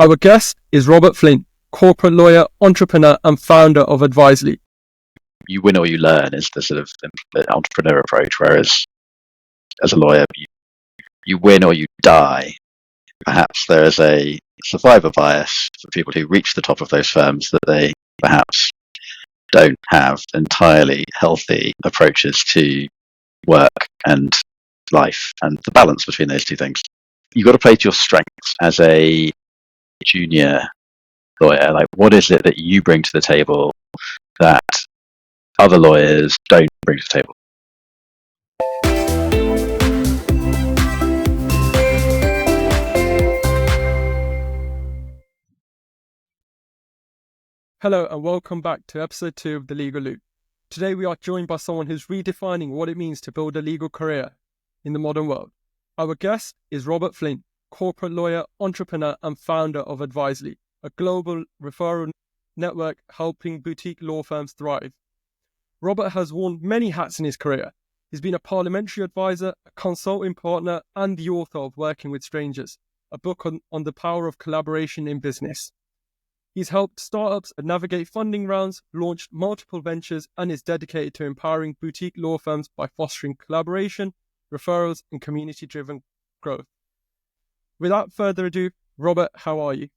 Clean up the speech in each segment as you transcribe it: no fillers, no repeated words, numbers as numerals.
Our guest is Robert Flint, corporate lawyer, entrepreneur, and founder of Adviserly. You win or you learn is the sort of the entrepreneur approach, whereas as a lawyer, you win or you die. Perhaps there is a survivor bias for people who reach the top of those firms that they perhaps don't have entirely healthy approaches to work and life and the balance between those two things. You've got to play to your strengths as a junior lawyer. Like, what is it that you bring to the table that other lawyers don't bring to the table? Hello and welcome back to episode 2 of The Legal Loop. Today we are joined by someone who's redefining what it means to build a legal career in the modern world. Our guest is Robert Flint, corporate lawyer, entrepreneur, and founder of Adviserly, a global referral network helping boutique law firms thrive. Robert has worn many hats in his career. He's been a parliamentary advisor, a consulting partner, and the author of Working with Strangers, a book on the power of collaboration in business. He's helped startups navigate funding rounds, launched multiple ventures, and is dedicated to empowering boutique law firms by fostering collaboration, referrals, and community-driven growth. Without further ado, Robert, how are you?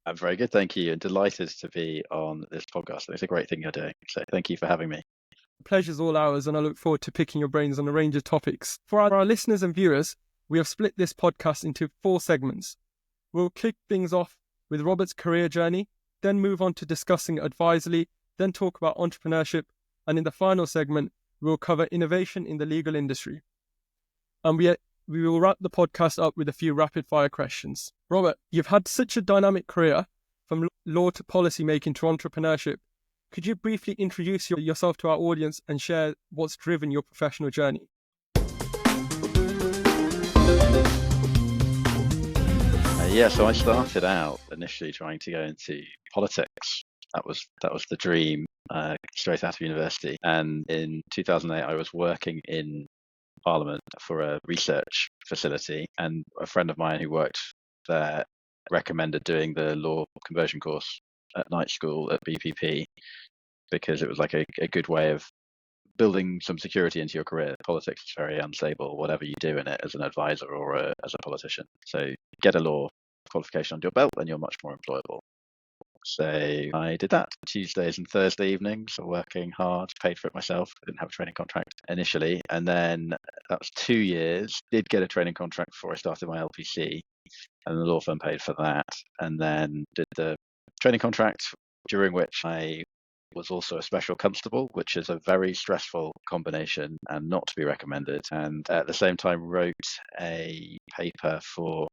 I'm very good, thank you, and delighted to be on this podcast. It's a great thing you're doing, so thank you for having me. The pleasure's all ours, and I look forward to picking your brains on a range of topics. For our listeners and viewers, we have split this podcast into 4 segments. We'll kick things off with Robert's career journey, then move on to discussing Adviserly, then talk about entrepreneurship, and in the final segment, we'll cover innovation in the legal industry. And we will wrap the podcast up with a few rapid-fire questions. Robert, you've had such a dynamic career, from law to policy making to entrepreneurship. Could you briefly introduce yourself to our audience and share what's driven your professional journey? So I started out initially trying to go into politics. That was the dream straight out of university. And in 2008, I was working in Parliament for a research facility, and a friend of mine who worked there recommended doing the law conversion course at night school at BPP because it was like a good way of building some security into your career. Politics is very unstable, whatever you do in it as an advisor or as a politician. So get a law qualification under your belt and you're much more employable. So I did that Tuesdays and Thursday evenings, working hard, paid for it myself. I didn't have a training contract initially, and then that was 2 years. Did get a training contract before I started my LPC, and the law firm paid for that, and then did the training contract, during which I was also a special constable, which is a very stressful combination and not to be recommended, and at the same time wrote a paper for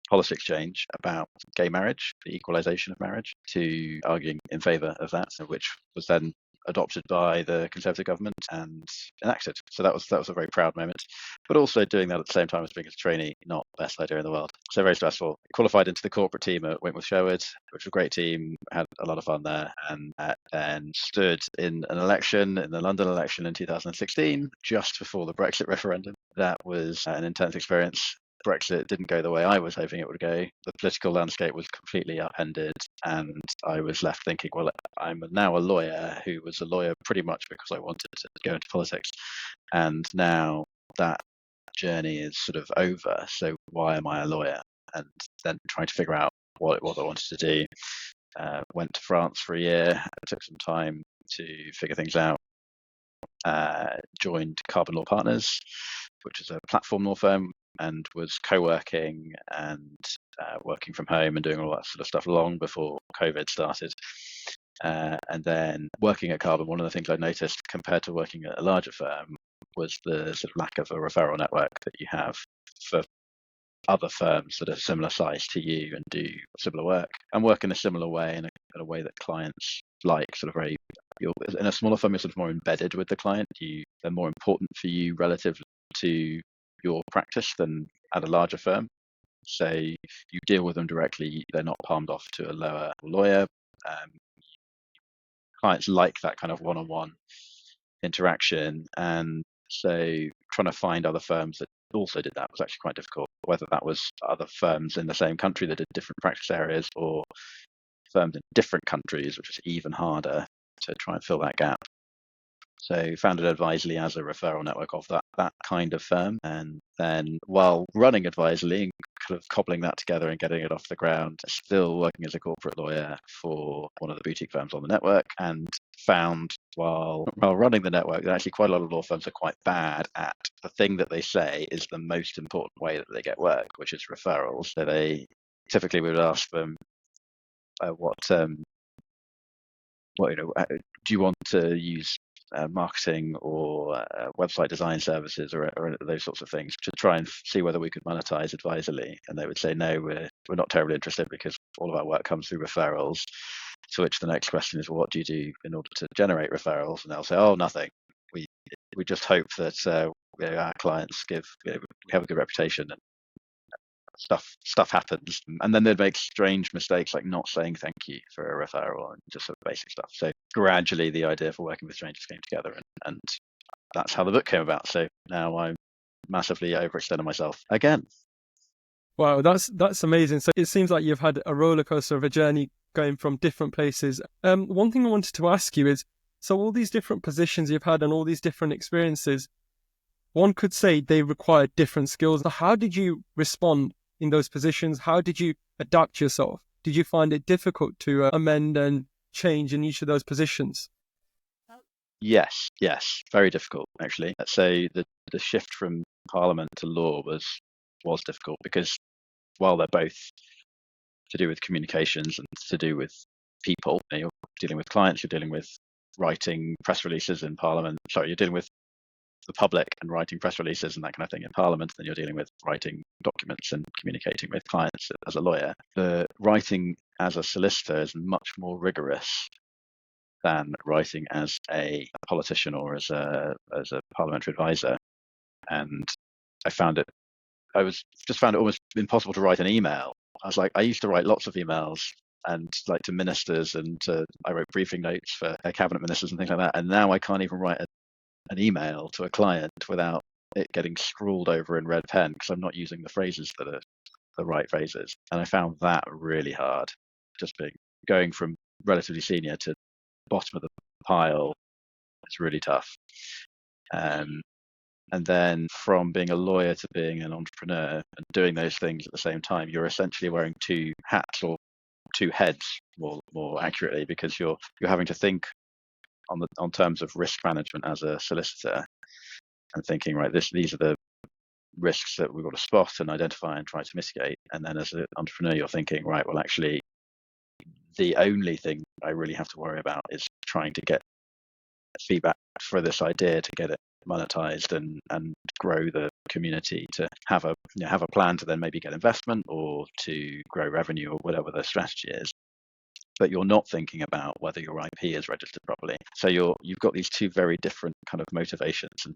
Policy Exchange about gay marriage, the equalisation of marriage, to arguing in favour of that, which was then adopted by the Conservative government and enacted. So that was a very proud moment. But also doing that at the same time as being a trainee, not the best idea in the world. So very stressful. Qualified into the corporate team at Wentworth Sherwood, which was a great team, had a lot of fun there, and then stood in an election, in the London election in 2016, just before the Brexit referendum. That was an intense experience. Brexit didn't go the way I was hoping it would go. The political landscape was completely upended, and I was left thinking, well, I'm now a lawyer who was a lawyer pretty much because I wanted to go into politics. And now that journey is sort of over. So why am I a lawyer? And then trying to figure out what it was I wanted to do. Went to France for a year, took some time to figure things out. Joined Carbon Law Partners, which is a platform law firm, and was co-working and working from home and doing all that sort of stuff long before COVID started. And then working at Carbon, one of the things I noticed compared to working at a larger firm was the sort of lack of a referral network that you have for other firms that are similar size to you and do similar work and work in a similar way, in a way that clients like. Sort of very, in a smaller firm, you're sort of more embedded with the client. They're more important for you relative to your practice than at a larger firm. So you deal with them directly. They're not palmed off to a lower lawyer. Clients like that kind of one-on-one interaction, and so trying to find other firms that also did that was actually quite difficult. whether that was other firms in the same country that did different practice areas or firms in different countries, which was even harder to try and fill that gap. So founded Adviserly as a referral network of that kind of firm. And then while running Adviserly and kind of cobbling that together and getting it off the ground, still working as a corporate lawyer for one of the boutique firms on the network, and found while running the network that actually quite a lot of law firms are quite bad at the thing that they say is the most important way that they get work, which is referrals. So they typically would ask them, what do you want to use marketing or website design services or those sorts of things to try and see whether we could monetize Adviserly? And they would say, no, we're not terribly interested because all of our work comes through referrals. To which the next question is, well, what do you do in order to generate referrals? And they'll say, oh, nothing. We just hope that our clients we have a good reputation and stuff happens. And then they'd make strange mistakes like not saying thank you for a referral and just sort of basic stuff. So gradually the idea for working with strangers came together, and that's how the book came about. So now I'm massively overextending myself again. Wow, that's amazing. So it seems like you've had a roller coaster of a journey going from different places. One thing I wanted to ask you is, so all these different positions you've had and all these different experiences, one could say they require different skills. How did you respond in those positions? How did you adapt yourself? Did you find it difficult to amend and change in each of those positions? Yes, very difficult actually. So the shift from Parliament to law was difficult because while they're both to do with communications and to do with people, you're dealing with clients, you're dealing with writing press releases in Parliament. Sorry, you're dealing with the public and writing press releases and that kind of thing in Parliament, then you're dealing with writing documents and communicating with clients as a lawyer. The writing as a solicitor is much more rigorous than writing as a politician or as a parliamentary advisor. And I found it almost impossible to write an email. I used to write lots of emails and like to ministers and I wrote briefing notes for cabinet ministers and things like that. And now I can't even write an email to a client without it getting scrawled over in red pen because I'm not using the phrases that are the right phrases. And I found that really hard, just going from relatively senior to bottom of the pile. It's really tough. And then from being a lawyer to being an entrepreneur and doing those things at the same time, you're essentially wearing two hats or two heads more accurately, because you're having to think on terms of risk management as a solicitor and thinking, right, these are the risks that we've got to spot and identify and try to mitigate. And then as an entrepreneur, you're thinking, right, well, actually, the only thing I really have to worry about is trying to get feedback for this idea to get it monetized and grow the community, to have a plan to then maybe get investment or to grow revenue or whatever the strategy is. But you're not thinking about whether your IP is registered properly. So you've got these two very different kind of motivations, and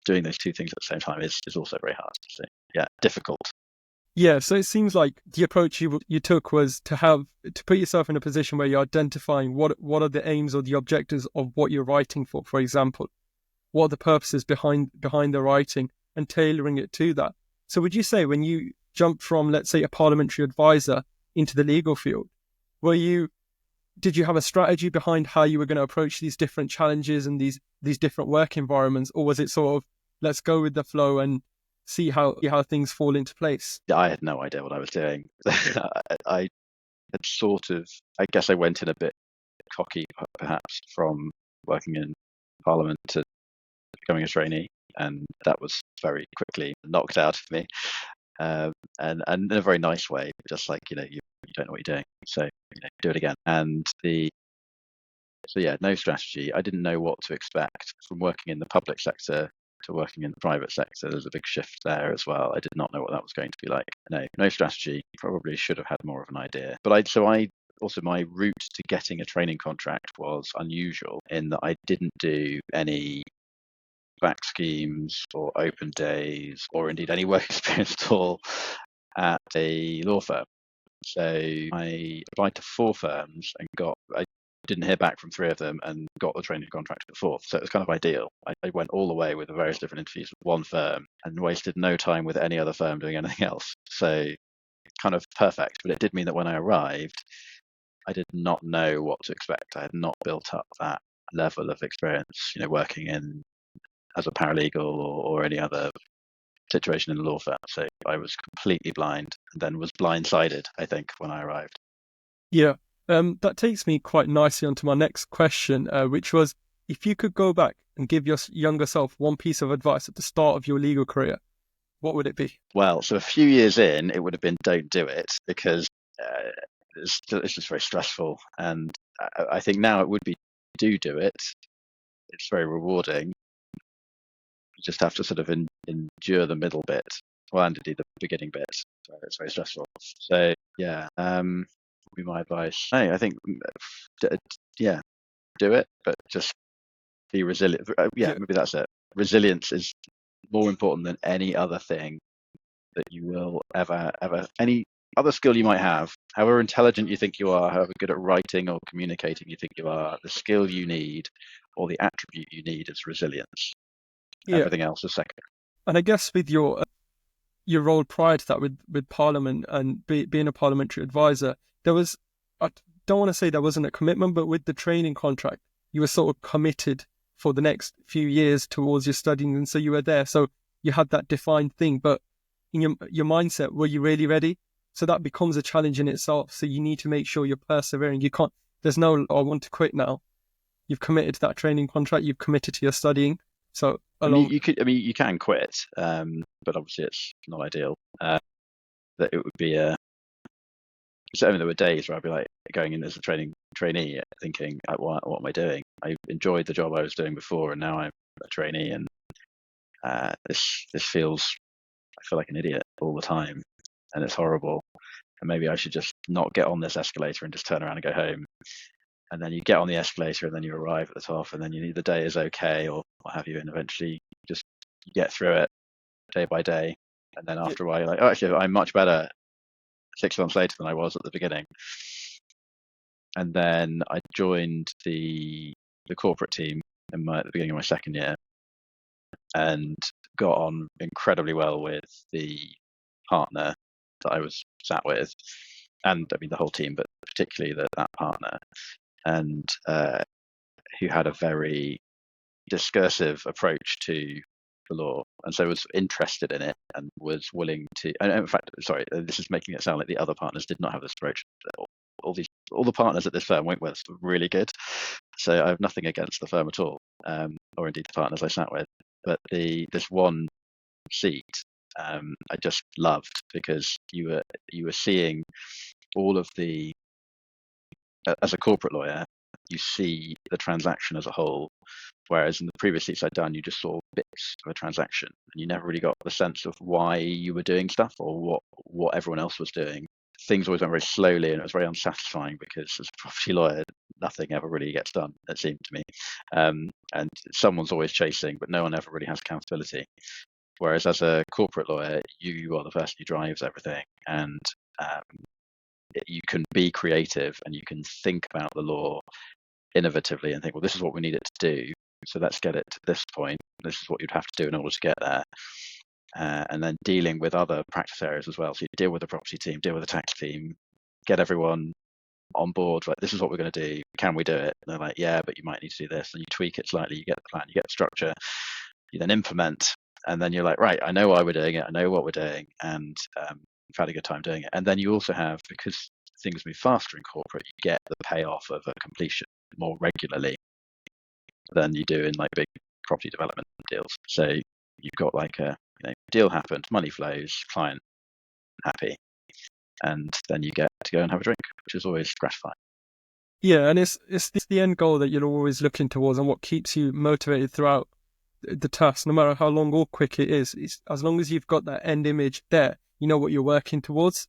doing those two things at the same time is also very hard. So yeah, difficult. Yeah, so it seems like the approach you took was to put yourself in a position where you're identifying what are the aims or the objectives of what you're writing for example. What are the purposes behind the writing and tailoring it to that. So would you say when you jumped from, let's say, a parliamentary advisor into the legal field, did you have a strategy behind how you were going to approach these different challenges and these different work environments, or was it sort of let's go with the flow and see how things fall into place? I had no idea what I was doing. I had I guess I went in a bit cocky, perhaps, from working in Parliament to becoming a trainee, and that was very quickly knocked out of me, and in a very nice way, just like, you don't know what you're doing, so do it again. And no strategy. I didn't know what to expect from working in the public sector to working in the private sector. There's a big shift there as well. I did not know what that was going to be like. No strategy. Probably should have had more of an idea. But my route to getting a training contract was unusual in that I didn't do any back schemes or open days or indeed any work experience at all at a law firm. So I applied to 4 firms and didn't hear back from 3 of them and got the training contract at the 4th. So it was kind of ideal. I went all the way with the various different interviews with one firm and wasted no time with any other firm doing anything else. So kind of perfect. But it did mean that when I arrived, I did not know what to expect. I had not built up that level of experience, working in as a paralegal or any other situation in the law firm. So I was completely blind and then was blindsided, I think, when I arrived. Yeah. That takes me quite nicely onto my next question, which was, if you could go back and give your younger self one piece of advice at the start of your legal career, what would it be? Well, so a few years in, it would have been don't do it, because it's just very stressful. And I think now it would be do it. It's very rewarding. You just have to sort of endure the middle bit, well, and indeed the beginning bit. So it's very stressful. So yeah, would be my advice. Hey, I think do it, but just be resilient. Maybe that's it. Resilience is more important than any other thing that you will ever, any other skill you might have, however intelligent you think you are, however good at writing or communicating you think you are, the skill you need or the attribute you need is resilience. Yeah. Everything else is second. And I guess with your role prior to that with Parliament and being a parliamentary advisor, there was, I don't want to say there wasn't a commitment, but with the training contract, you were sort of committed for the next few years towards your studying, and so you were there. So you had that defined thing, but in your mindset, were you really ready? So that becomes a challenge in itself. So you need to make sure you're persevering. You can't, there's no, I want to quit now. You've committed to that training contract. You've committed to your studying. So you can quit, but obviously it's not ideal. That it would be so there were days where I'd be like going in as a trainee, thinking, what am I doing? I enjoyed the job I was doing before, and now I'm a trainee, and this feels, I feel like an idiot all the time, and it's horrible. And maybe I should just not get on this escalator and just turn around and go home. And then you get on the escalator and then you arrive at the top, and then the day is okay or what have you, and eventually you get through it day by day. And then after a while you're like, oh, actually I'm much better 6 months later than I was at the beginning. And then I joined the corporate team at the beginning of my second year and got on incredibly well with the partner that I was sat with, and I mean the whole team, but particularly that partner, and who had a very discursive approach to the law, and so was interested in it and was willing to. And in fact, sorry, this is making it sound like the other partners did not have this approach. All the partners at this firm went with were really good, so I have nothing against the firm at all, or indeed the partners I sat with. But this one seat, I just loved, because you were seeing all of the, as a corporate lawyer, you see the transaction as a whole, whereas in the previous seats I'd done, you just saw bits of a transaction, and you never really got the sense of why you were doing stuff or what everyone else was doing. Things always went very slowly, and it was very unsatisfying, because as a property lawyer, nothing ever really gets done, it seemed to me. And someone's always chasing, but no one ever really has accountability. Whereas as a corporate lawyer, you are the person who drives everything, and you can be creative and you can think about the law innovatively and think, well, this is what we need it to do, so let's get it to this point. This is what you'd have to do in order to get there. And then dealing with other practice areas as well. So you deal with the property team, deal with the tax team, get everyone on board, like, this is what we're going to do. Can we do it? And they're like, yeah, but you might need to do this. And you tweak it slightly, you get the plan, you get the structure, you then implement. And then you're like, right, I know why we're doing it. I know what we're doing. And we've had a good time doing it. And then you also have, because things move faster in corporate, you get the payoff of a completion more regularly than you do in like big property development deals. So you've got like a deal happened, money flows, client happy, and then you get to go and have a drink, which is always gratifying. Yeah, and it's the end goal that you're always looking towards, and what keeps you motivated throughout the task, no matter how long or quick it is. It's, as long as you've got that end image there, you know what you're working towards,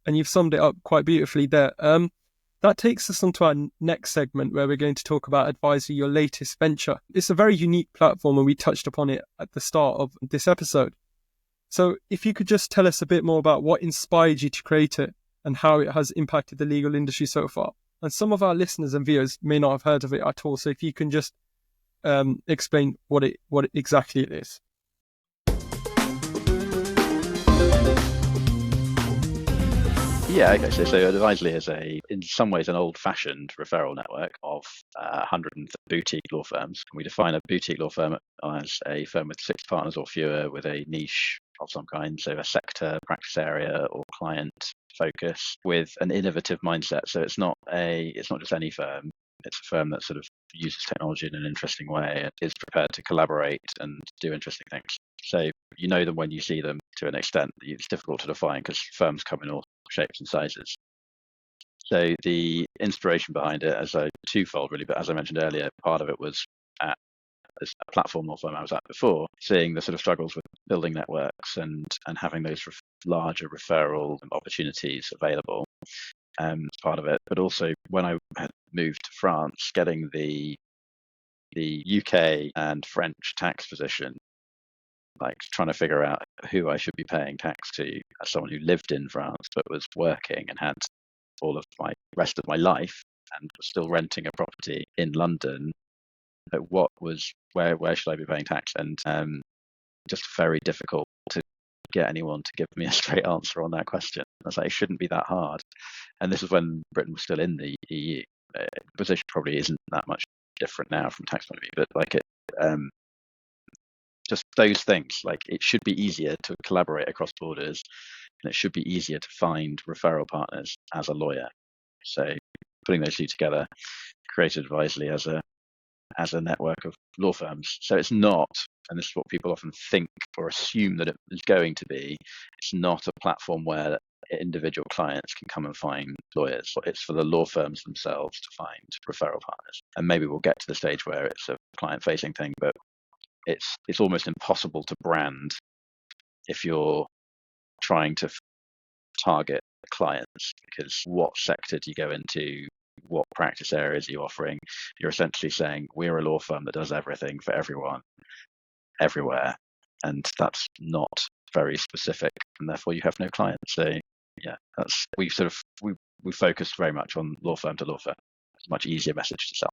and you've summed it up quite beautifully there. That takes us on to our next segment, where we're going to talk about Adviserly, your latest venture. It's a very unique platform, and we touched upon it at the start of this episode. So if you could just tell us a bit more about what inspired you to create it and how it has impacted the legal industry so far. And some of our listeners and viewers may not have heard of it at all. So if you can just explain what exactly it is. Yeah, okay. So Adviserly is in some ways, an old-fashioned referral network of 100 boutique law firms. We define a boutique law firm as a firm with 6 partners or fewer, with a niche of some kind, so a sector, practice area, or client focus, with an innovative mindset. So it's not just any firm. It's a firm that sort of uses technology in an interesting way and is prepared to collaborate and do interesting things. So you know them when you see them to an extent. It's difficult to define because firms come in all shapes and sizes. So the inspiration behind it is twofold, really. But as I mentioned earlier, part of it was at this platform law firm I was at before, seeing the sort of struggles with building networks and having those larger referral opportunities available. Part of it, but also when I had moved to France, getting the UK and French tax position, like trying to figure out who I should be paying tax to as someone who lived in France but was working and had all of my rest of my life and was still renting a property in London. But where should I be paying tax? And just very difficult to get anyone to give me a straight answer on that question. I was like, it shouldn't be that hard. And this is when Britain was still in the EU. The position probably isn't that much different now from tax point of view, but like just those things, like it should be easier to collaborate across borders, and it should be easier to find referral partners as a lawyer. So putting those two together created Adviserly as a network of law firms. So it's not, and this is what people often think or assume that it is going to be, it's not a platform where individual clients can come and find lawyers. It's for the law firms themselves to find referral partners. And maybe we'll get to the stage where it's a client-facing thing, but it's almost impossible to brand if you're trying to target clients, because what sector do you go into? What practice areas are you offering? You're essentially saying we're a law firm that does everything for everyone, everywhere, and that's not very specific, and therefore you have no clients. So yeah, we focused very much on law firm to law firm. It's a much easier message to sell.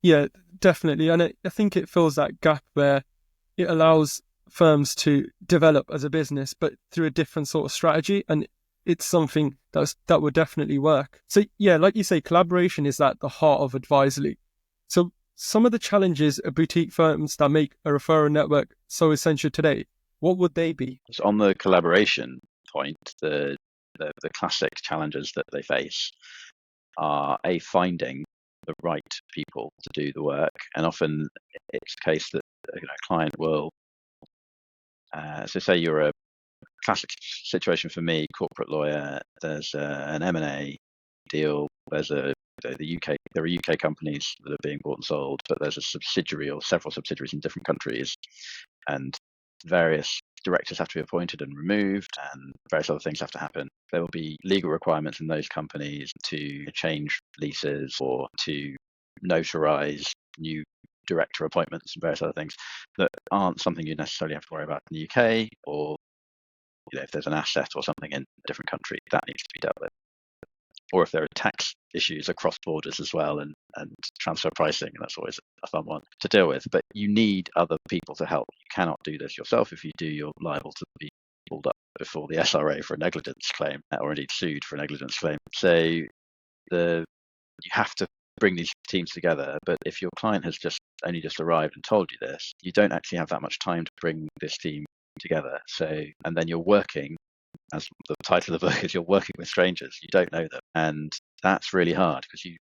Yeah, definitely. And I think it fills that gap where it allows firms to develop as a business, but through a different sort of strategy. And it's something that would definitely work. So yeah, like you say, collaboration is at the heart of Adviserly. So some of the challenges of boutique firms that make a referral network so essential today, what would they be? So on the collaboration point, the classic challenges that they face are finding the right people to do the work, and often it's the case that a client will. So say you're a classic situation for me, corporate lawyer. There's an M&A deal. There's there are UK companies that are being bought and sold, but there's a subsidiary or several subsidiaries in different countries, and various directors have to be appointed and removed, and various other things have to happen. There will be legal requirements in those companies to change leases or to notarize new director appointments and various other things that aren't something you necessarily have to worry about in the UK, or if there's an asset or something in a different country, that needs to be dealt with. Or if there are tax issues across borders as well, and transfer pricing, and that's always a fun one to deal with. But you need other people to help. You cannot do this yourself. If you do, you're liable to be pulled up before the SRA for a negligence claim, or indeed sued for a negligence claim. So you have to bring these teams together. But if your client has only just arrived and told you this, you don't actually have that much time to bring this team together. So, and then you're working, as the title of the book is, you're working with strangers. You don't know them, and that's really hard because you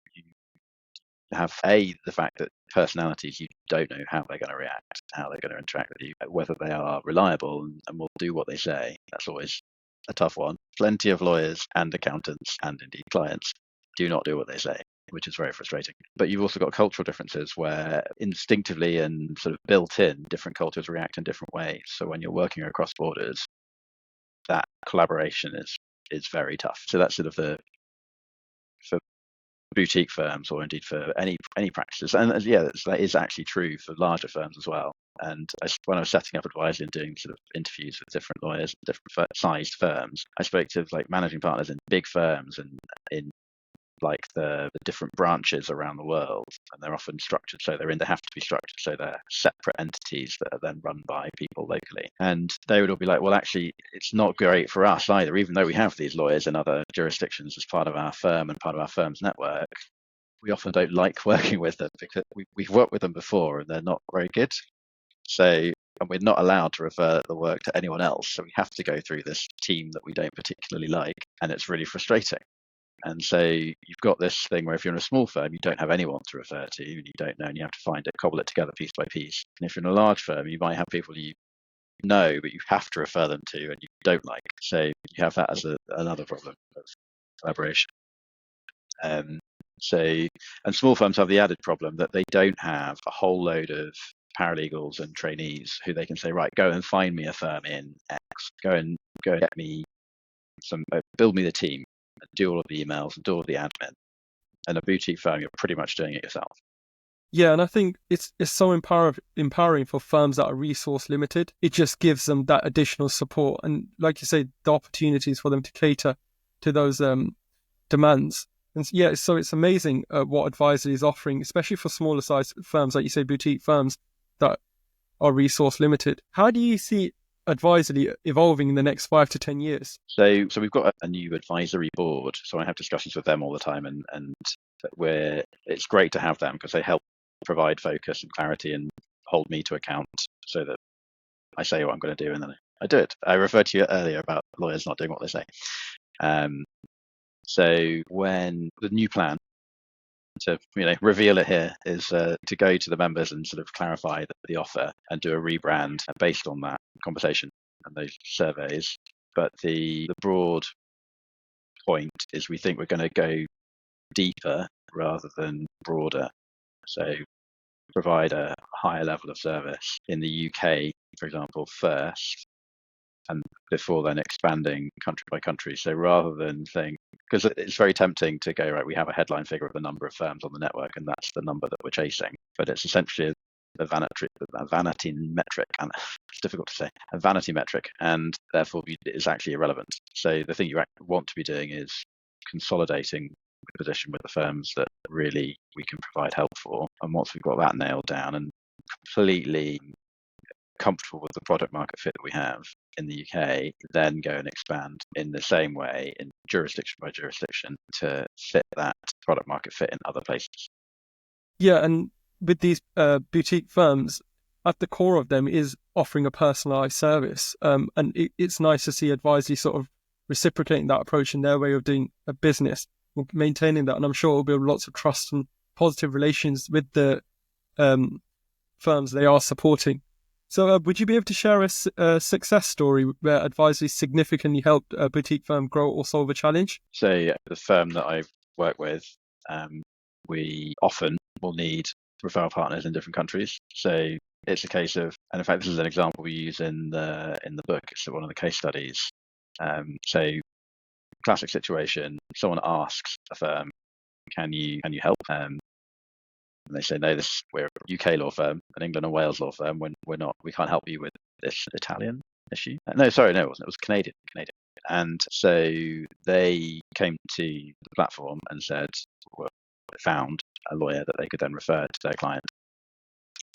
have the fact that personalities, you don't know how they're going to react, how they're going to interact with you, whether they are reliable and will do what they say. That's always a tough one. Plenty of lawyers and accountants and indeed clients do not do what they say, which is very frustrating. But you've also got cultural differences where instinctively and sort of built in, different cultures react in different ways. So when you're working across borders, that collaboration is very tough. So that's sort of for boutique firms, or indeed for any practices. And yeah, that is actually true for larger firms as well. And when I was setting up Adviserly and doing sort of interviews with different lawyers, different sized firms, I spoke to like managing partners in big firms and in like the different branches around the world, and they're often structured so they have to be structured so they're separate entities that are then run by people locally. And they would all be like, well, actually, it's not great for us either, even though we have these lawyers in other jurisdictions as part of our firm and part of our firm's network. We often don't like working with them because we've worked with them before and they're not very good. So, and we're not allowed to refer the work to anyone else. So we have to go through this team that we don't particularly like, and it's really frustrating. And so you've got this thing where if you're in a small firm, you don't have anyone to refer to, and you don't know, and you have to find it, cobble it together piece by piece. And if you're in a large firm, you might have people you know, but you have to refer them to and you don't like. So you have that as another problem of collaboration. And small firms have the added problem that they don't have a whole load of paralegals and trainees who they can say, right, go and find me a firm in X, go and get me build me the team, and do all of the emails and do all of the admin. And a boutique firm, you're pretty much doing it yourself. Yeah, and I think it's so empowering for firms that are resource limited. It just gives them that additional support, and like you say, the opportunities for them to cater to those demands. And yeah, so it's amazing what Adviserly is offering, especially for smaller size firms, like you say, boutique firms that are resource limited. How do you see Adviserly evolving in the next 5 to 10 years? So we've got a new advisory board. So I have discussions with them all the time, and it's great to have them because they help provide focus and clarity and hold me to account so that I say what I'm going to do and then I do it. I referred to you earlier about lawyers not doing what they say. So when the new plan, to reveal it here, is to go to the members and sort of clarify the offer and do a rebrand based on that conversation and those surveys. But the broad point is we think we're going to go deeper rather than broader. So provide a higher level of service in the UK, for example, first, and before then expanding country by country. So rather than think, because it's very tempting to go, right, we have a headline figure of the number of firms on the network and that's the number that we're chasing, but it's essentially a vanity metric, and it's difficult to say, a vanity metric, and therefore it is actually irrelevant. So the thing you want to be doing is consolidating the position with the firms that really we can provide help for. And once we've got that nailed down and completely comfortable with the product market fit that we have in the UK, then go and expand in the same way in jurisdiction by jurisdiction to fit that product market fit in other places. Yeah, and with these boutique firms, at the core of them is offering a personalized service. And it's nice to see Adviserly sort of reciprocating that approach in their way of doing a business, maintaining that. And I'm sure it'll build lots of trust and positive relations with the firms they are supporting. So would you be able to share a success story where Adviserly significantly helped a boutique firm grow or solve a challenge? So the firm that I've worked with, we often will need referral partners in different countries. So it's a case of, and in fact, this is an example we use in the book. It's one of the case studies. So classic situation: someone asks a firm, "Can you help?" And they say, "No, we're a UK law firm, an England and Wales law firm. We can't help you with this Italian issue." No, sorry, no, it wasn't. It was Canadian. And so they came to the platform and said, well, found a lawyer that they could then refer to their client.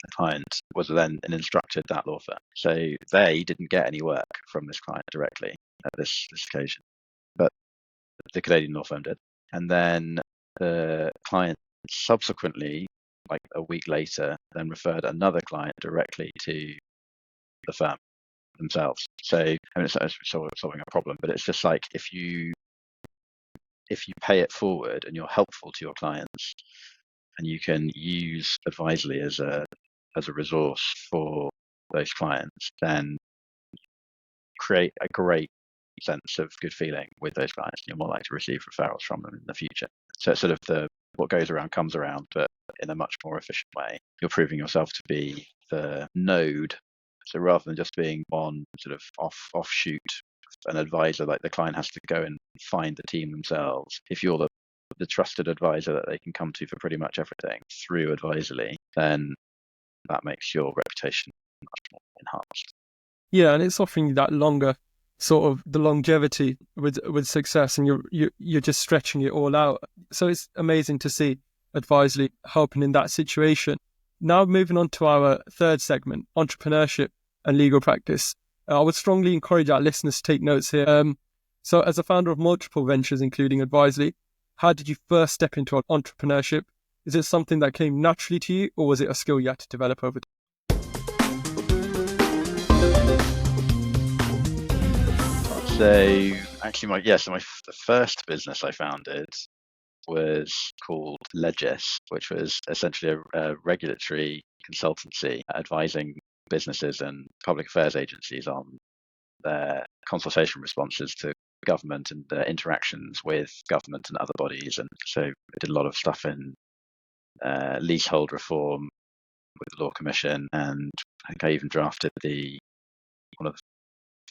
The client was then instructed that law firm. So they didn't get any work from this client directly at this occasion, but the Canadian law firm did. And then the client subsequently, like a week later, then referred another client directly to the firm themselves. So I mean, it's solving a problem, but it's just like if you pay it forward and you're helpful to your clients, and you can use Adviserly as a resource for those clients, then create a great sense of good feeling with those clients. You're more likely to receive referrals from them in the future. So it's sort of what goes around comes around, but in a much more efficient way. You're proving yourself to be the node. So rather than just being one sort of offshoot, an advisor, like the client has to go and find the team themselves. If you're the trusted advisor that they can come to for pretty much everything through Adviserly, then that makes your reputation much more enhanced. Yeah, and it's offering that longer sort of the longevity with success, and you're just stretching it all out. So it's amazing to see Adviserly helping in that situation. Now moving on to our third segment, entrepreneurship and legal practice. I would strongly encourage our listeners to take notes here. So as a founder of multiple ventures, including Adviserly, how did you first step into entrepreneurship? Is it something that came naturally to you, or was it a skill you had to develop over time? So actually, the first business I founded was called Legis, which was essentially a regulatory consultancy advising businesses and public affairs agencies on their consultation responses to government and their interactions with government and other bodies. And so I did a lot of stuff in leasehold reform with the Law Commission, and I think I even drafted one of the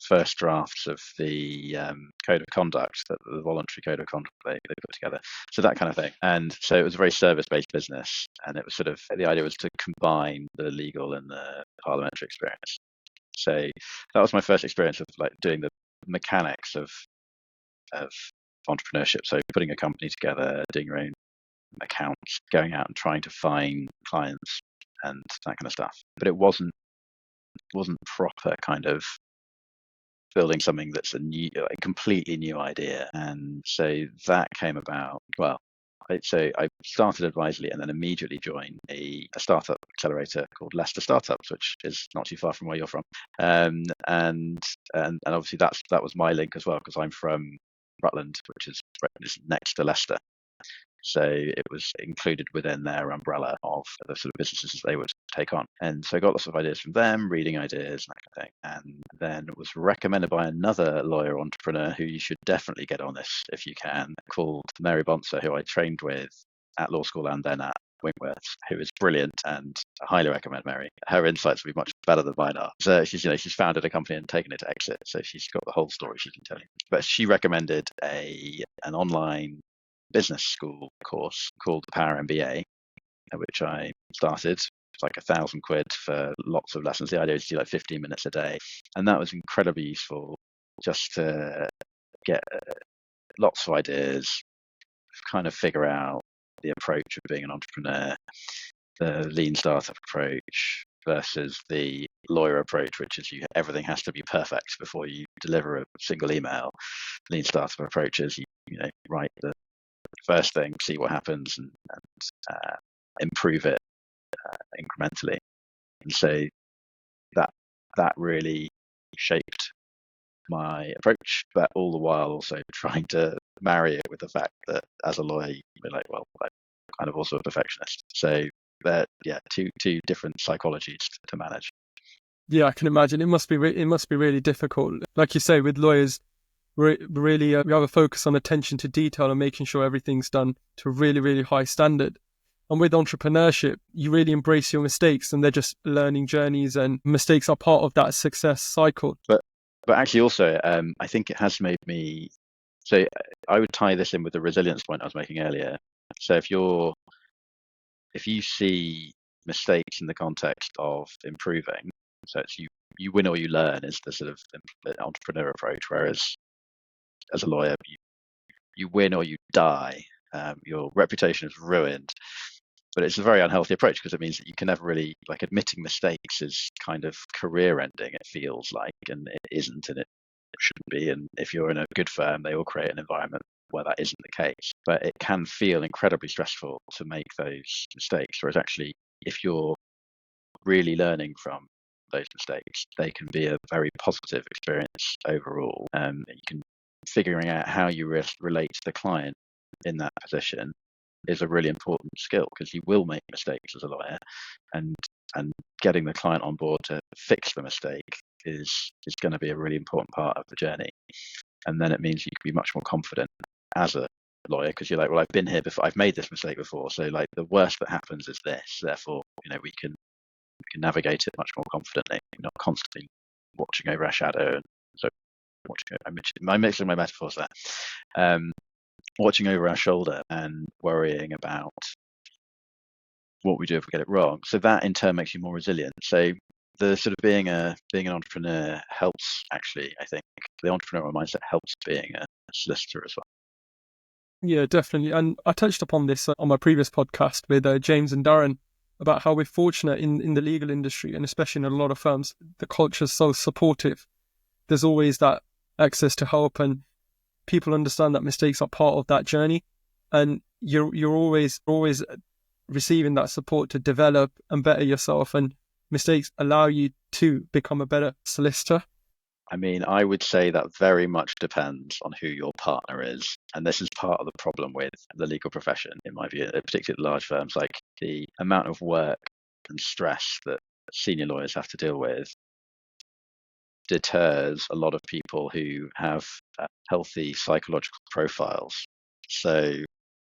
first drafts of the code of conduct, the voluntary code of conduct they put together. So that kind of thing. And so it was a very service-based business, and it was sort of, the idea was to combine the legal and the parliamentary experience. So that was my first experience of like doing the mechanics of entrepreneurship. So putting a company together, doing your own accounts, going out and trying to find clients and that kind of stuff. But it wasn't proper kind of building something that's a completely new idea. And so that came about, so I started Adviserly and then immediately joined a startup accelerator called Leicester Startups, which is not too far from where you're from. And obviously that was my link as well, because I'm from Rutland, which is next to Leicester. So it was included within their umbrella of the sort of businesses they would take on. And so I got lots of ideas from them, reading ideas and that kind of thing. And then it was recommended by another lawyer entrepreneur who you should definitely get on this if you can, called Mary Bonser, who I trained with at law school and then at Winkworth, who is brilliant, and I highly recommend Mary. Her insights will be much better than mine are. So she's founded a company and taken it to exit, so she's got the whole story she can tell you. But she recommended an online business school course called the Power MBA, which I started. It's like £1,000 for lots of lessons. The idea is to do like 15 minutes a day, and that was incredibly useful just to get lots of ideas, kind of figure out the approach of being an entrepreneur, the lean startup approach versus the lawyer approach, which is everything has to be perfect before you deliver a single email. Lean startup approach is you write the first thing, see what happens, and improve it incrementally. And so that really shaped my approach, but all the while also trying to marry it with the fact that as a lawyer, you're like, well, I'm kind of also a perfectionist. So two different psychologies to manage. Yeah, I can imagine. It must be really difficult. Like you say, with lawyers, we have a focus on attention to detail and making sure everything's done to a really, really high standard. And with entrepreneurship, you really embrace your mistakes, and they're just learning journeys, and mistakes are part of that success cycle. But actually also, I think it has made me, so I would tie this in with the resilience point I was making earlier. So if you see mistakes in the context of improving, so it's you win or you learn is the sort of entrepreneur approach, whereas as a lawyer, you win or you die. Your reputation is ruined. But it's a very unhealthy approach, because it means that you can never really, like, admitting mistakes is kind of career ending, it feels like, and it isn't, and it shouldn't be. And if you're in a good firm, they all create an environment where that isn't the case. But it can feel incredibly stressful to make those mistakes, whereas actually, if you're really learning from those mistakes, they can be a very positive experience overall. You can figuring out how you relate to the client in that position is a really important skill, because you will make mistakes as a lawyer, and getting the client on board to fix the mistake is going to be a really important part of the journey. And then it means you can be much more confident as a lawyer, because you're like, well, I've been here before, I've made this mistake before, so like the worst that happens is this, therefore we can navigate it much more confidently. You're not constantly watching over our shadow. And so I'm mixing my metaphors there. Watching over our shoulder and worrying about what we do if we get it wrong. So that in turn makes you more resilient. So the sort of being an entrepreneur helps, actually, I think the entrepreneurial mindset helps being a solicitor as well. Yeah, definitely. And I touched upon this on my previous podcast with James and Darren about how we're fortunate in the legal industry, and especially in a lot of firms, the culture is so supportive. There's always that access to help, and people understand that mistakes are part of that journey, and you're always receiving that support to develop and better yourself, and mistakes allow you to become a better solicitor. I mean, I would say that very much depends on who your partner is. And this is part of the problem with the legal profession, in my view, particularly large firms. Like the amount of work and stress that senior lawyers have to deal with deters a lot of people who have healthy psychological profiles. So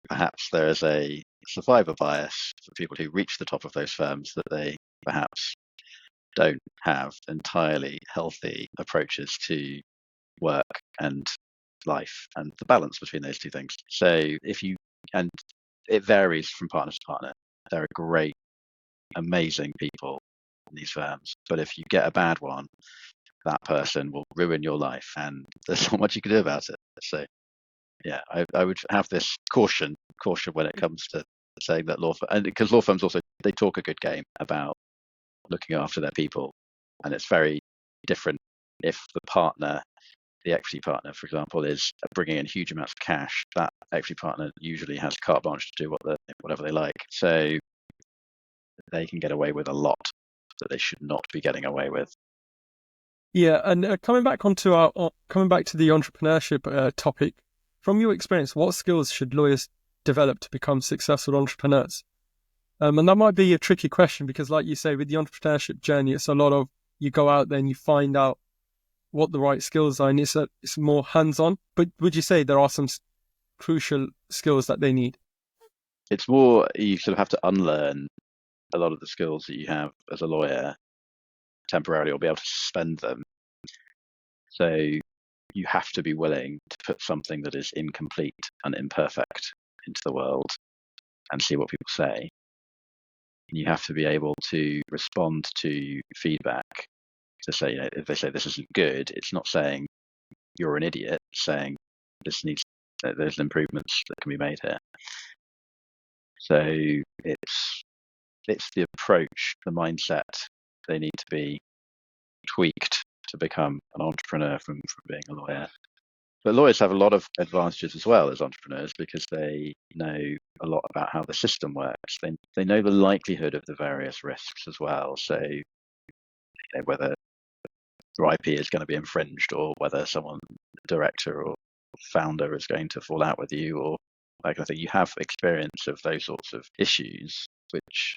perhaps there is a survivor bias for people who reach the top of those firms, that they perhaps don't have entirely healthy approaches to work and life and the balance between those two things. So and it varies from partner to partner. There are great, amazing people in these firms, but if you get a bad one, that person will ruin your life, and there's not much you can do about it. So yeah, I would have this caution when it comes to saying that and because law firms also, they talk a good game about looking after their people, and it's very different if the equity partner, for example, is bringing in huge amounts of cash. That equity partner usually has carte blanche to do whatever they like, so they can get away with a lot that they should not be getting away with. Yeah, and coming back to the entrepreneurship topic, from your experience, what skills should lawyers develop to become successful entrepreneurs? And that might be a tricky question because, like you say, with the entrepreneurship journey, it's a lot of you go out there and you find out what the right skills are, and it's more hands-on. But would you say there are some crucial skills that they need? It's more, you sort of have to unlearn a lot of the skills that you have as a lawyer temporarily, or be able to suspend them. So you have to be willing to put something that is incomplete and imperfect into the world and see what people say. You have to be able to respond to feedback, to say, if they say this isn't good, it's not saying you're an idiot, it's saying there's improvements that can be made here. So it's the approach, the mindset. They need to be tweaked to become an entrepreneur from being a lawyer. But lawyers have a lot of advantages as well as entrepreneurs, because they know a lot about how the system works. They know the likelihood of the various risks as well. So whether your IP is going to be infringed, or whether someone, director or founder, is going to fall out with you, or like I think you have experience of those sorts of issues,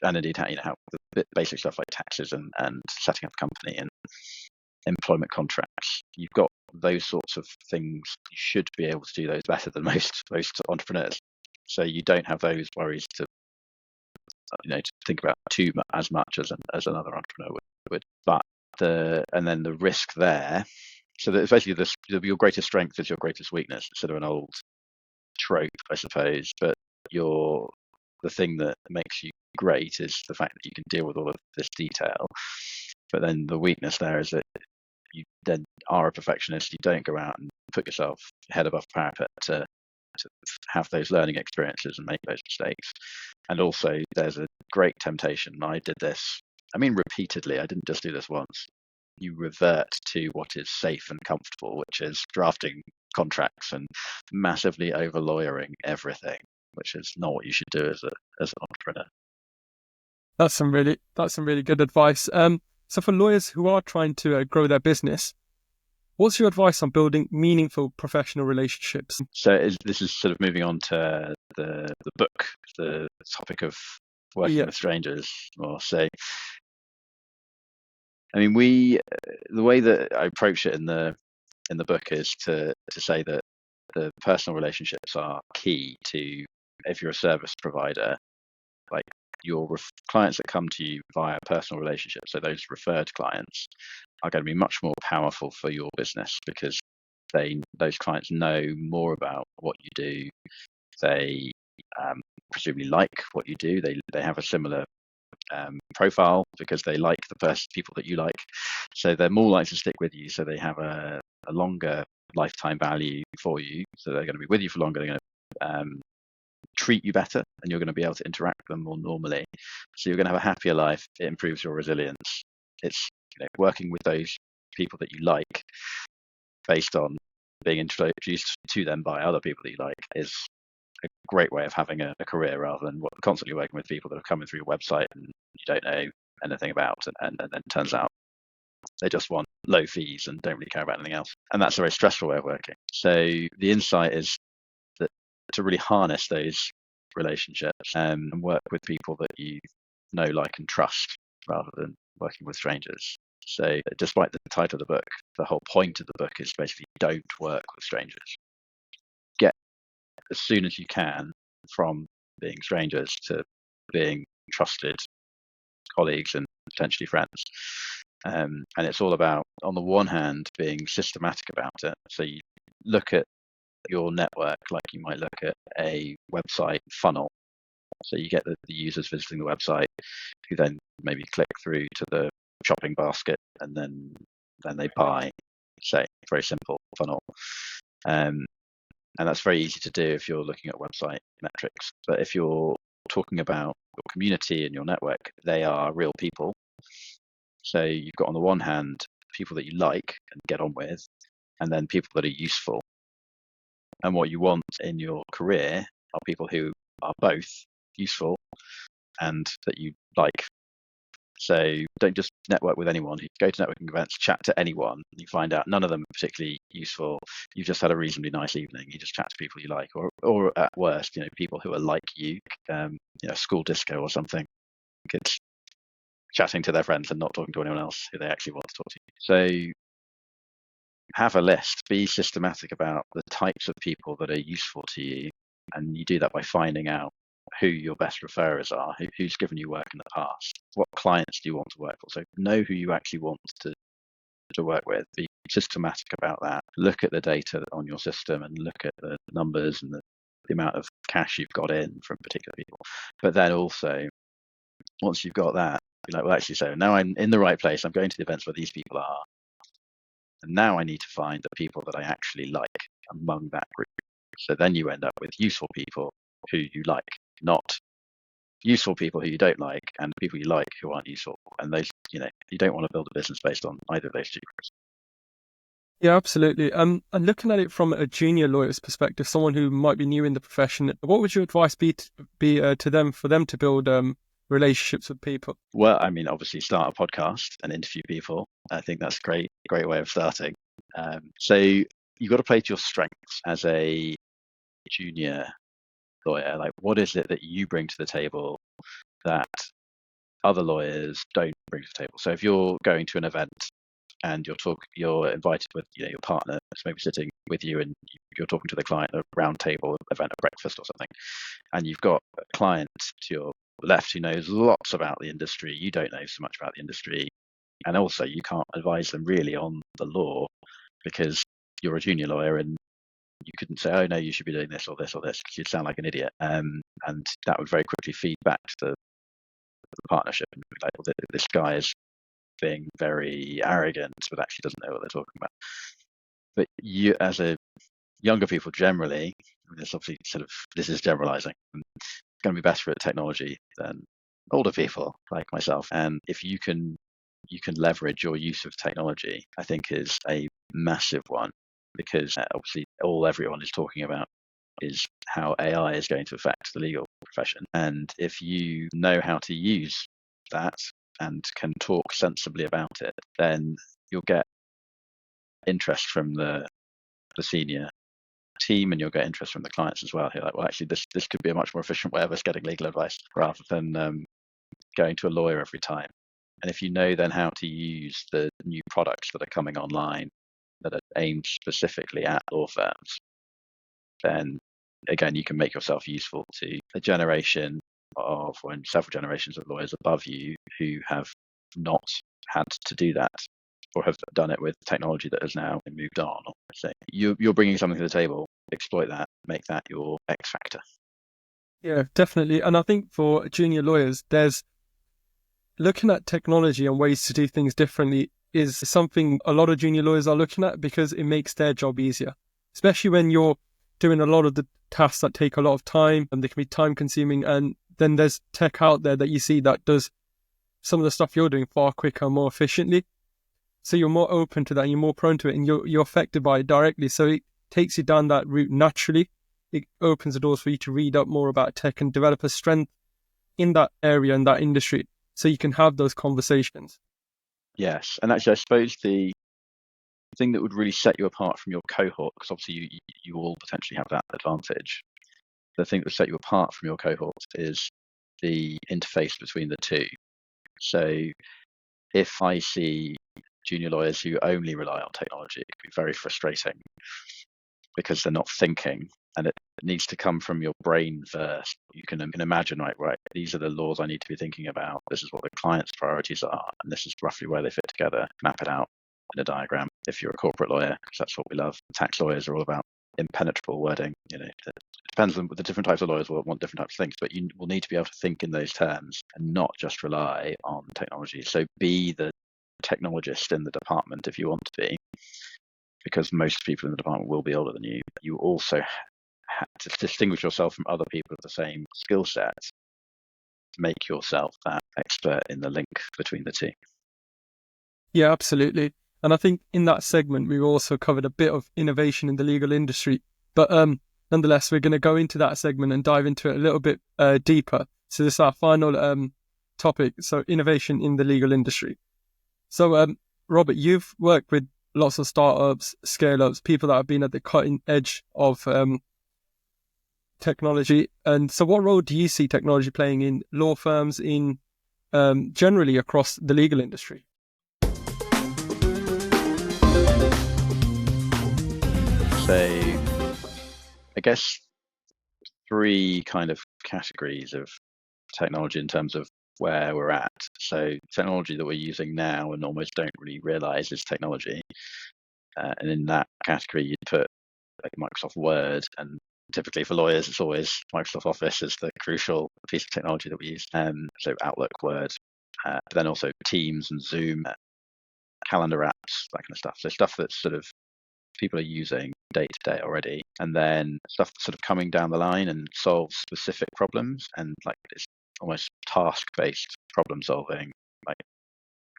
and indeed how the basic stuff like taxes and setting up a company and employment contracts. You've got those sorts of things. You should be able to do those better than most entrepreneurs. So you don't have those worries to think about as much as another entrepreneur would. But then the risk there. So that basically your greatest strength is your greatest weakness. It's sort of an old trope, I suppose. But the thing that makes you great is the fact that you can deal with all of this detail. But then the weakness there is that you then are a perfectionist. You don't go out and put yourself head above parapet to have those learning experiences and make those mistakes. And also there's a great temptation, and I did this, repeatedly, I didn't just do this once. You revert to what is safe and comfortable, which is drafting contracts and massively over lawyering everything, which is not what you should do as an entrepreneur. That's some really good advice. So for lawyers who are trying to grow their business, what's your advice on building meaningful professional relationships? So this is sort of moving on to the book, the topic of working with strangers, or say. The way that I approach it in the book is to say that the personal relationships are key to, if you're a service provider, like your clients that come to you via personal relationships, so those referred clients, are going to be much more powerful for your business, because those clients know more about what you do. They presumably like what you do. They have a similar profile, because they like the people that you like, so they're more likely to stick with you. So they have a longer lifetime value for you, so they're going to be with you for longer. They're going to treat you better, and you're going to be able to interact with them more normally. So you're going to have a happier life. It improves your resilience. It's working with those people that you like based on being introduced to them by other people that you like is a great way of having a career, rather than constantly working with people that are coming through your website and you don't know anything about, and then it turns out they just want low fees and don't really care about anything else. And that's a very stressful way of working. So the insight is that to really harness those relationships and work with people that you know, like, and trust, rather than working with strangers. So despite the title of the book, the whole point of the book is basically don't work with strangers. Get as soon as you can from being strangers to being trusted colleagues and potentially friends. And it's all about, on the one hand, being systematic about it. So you look at your network like you might look at a website funnel. So you get the users visiting the website, who then maybe click through to the shopping basket, and then they buy. Say, very simple funnel. And that's very easy to do if you're looking at website metrics. But if you're talking about your community and your network, they are real people. So you've got, on the one hand, people that you like and get on with, and then people that are useful. And what you want in your career are people who are both useful and that you like. So don't just network with anyone. You go to networking events, chat to anyone, and you find out none of them are particularly useful. You've just had a reasonably nice evening. You just chat to people you like, or at worst, people who are like you, school disco or something. It's chatting to their friends and not talking to anyone else who they actually want to talk to. So have a list, be systematic about the types of people that are useful to you. And you do that by finding out who your best referrers are, who's given you work in the past, what clients do you want to work for. So know who you actually want to work with, be systematic about that, look at the data on your system and look at the numbers and the amount of cash you've got in from particular people. But then also, once you've got that, you're like, well, actually, so now I'm in the right place, I'm going to the events where these people are, and now I need to find the people that I actually like among that group. So then you end up with useful people who you like, not useful people who you don't like, and people you like who aren't useful. And those, you don't want to build a business based on either of those two groups. Yeah, absolutely. And looking at it from a junior lawyer's perspective, someone who might be new in the profession, what would your advice be to them, for them to build relationships with people? Well, I mean, obviously start a podcast and interview people. I think that's a great way of starting. So you've got to play to your strengths as a junior lawyer. Like, what is it that you bring to the table that other lawyers don't bring to the table? So if you're going to an event and you're invited with your partner, who's maybe sitting with you, and you're talking to the client at a round table event, a breakfast or something, and you've got a client to your left who knows lots about the industry, you don't know so much about the industry, and also you can't advise them really on the law because you're a junior lawyer and you couldn't say, oh no, you should be doing this or this or this, because you'd sound like an idiot, and that would very quickly feed back to the partnership and be like, well, this guy is being very arrogant but actually doesn't know what they're talking about. But you, as a younger people generally, this obviously this is generalizing, it's going to be better at technology than older people like myself. And if you can leverage your use of technology, I think is a massive one, because obviously everyone is talking about is how AI is going to affect the legal profession. And if you know how to use that and can talk sensibly about it, then you'll get interest from the senior team, and you'll get interest from the clients as well. You're like, well, actually, this could be a much more efficient way of us getting legal advice, rather than going to a lawyer every time. And if you know then how to use the new products that are coming online that are aimed specifically at law firms, then again, you can make yourself useful to a generation of, or several generations of lawyers above you who have not had to do that, or have done it with technology that has now moved on. So you're bringing something to the table, exploit that, make that your X factor. Yeah, definitely. And I think for junior lawyers, there's looking at technology and ways to do things differently is something a lot of junior lawyers are looking at, because it makes their job easier, especially when you're doing a lot of the tasks that take a lot of time, and they can be time consuming. And then there's tech out there that you see that does some of the stuff you're doing far quicker and more efficiently. So you're more open to that, and you're more prone to it, and you're affected by it directly. So it takes you down that route naturally. It opens the doors for you to read up more about tech and develop a strength in that area, in that industry, so you can have those conversations. Yes, and actually, I suppose the thing that would really set you apart from your cohort, because obviously you all potentially have that advantage. The thing that would set you apart from your cohort is the interface between the two. So if I see junior lawyers who only rely on technology, it can be very frustrating because they're not thinking, and it needs to come from your brain first. You can imagine, right, these are the laws I need to be thinking about. This is what the client's priorities are, and this is roughly where they fit together. Map it out in a diagram if you're a corporate lawyer, because that's what we love. Tax lawyers are all about impenetrable wording. It depends on the different types of lawyers will want different types of things, but you will need to be able to think in those terms and not just rely on technology. So be the technologist in the department if you want to be, because most people in the department will be older than you. You also have to distinguish yourself from other people of the same skill set to make yourself that expert in the link between the two. Yeah, absolutely. And I think in that segment, we've also covered a bit of innovation in the legal industry. But nonetheless, we're going to go into that segment and dive into it a little bit deeper. So this is our final topic. So innovation in the legal industry. So Robert, you've worked with lots of startups, scale-ups, people that have been at the cutting edge of technology. And so what role do you see technology playing in law firms, in generally across the legal industry? So I guess 3 kind of categories of technology in terms of where we're at. So technology that we're using now and almost don't really realize is technology. And in that category, you'd put like Microsoft Word, and typically for lawyers, it's always Microsoft Office is the crucial piece of technology that we use. So Outlook, Word, but then also Teams and Zoom, calendar apps, that kind of stuff. So stuff that's sort of people are using day to day already, and then stuff that's sort of coming down the line and solves specific problems, and like it's almost task-based problem solving. Like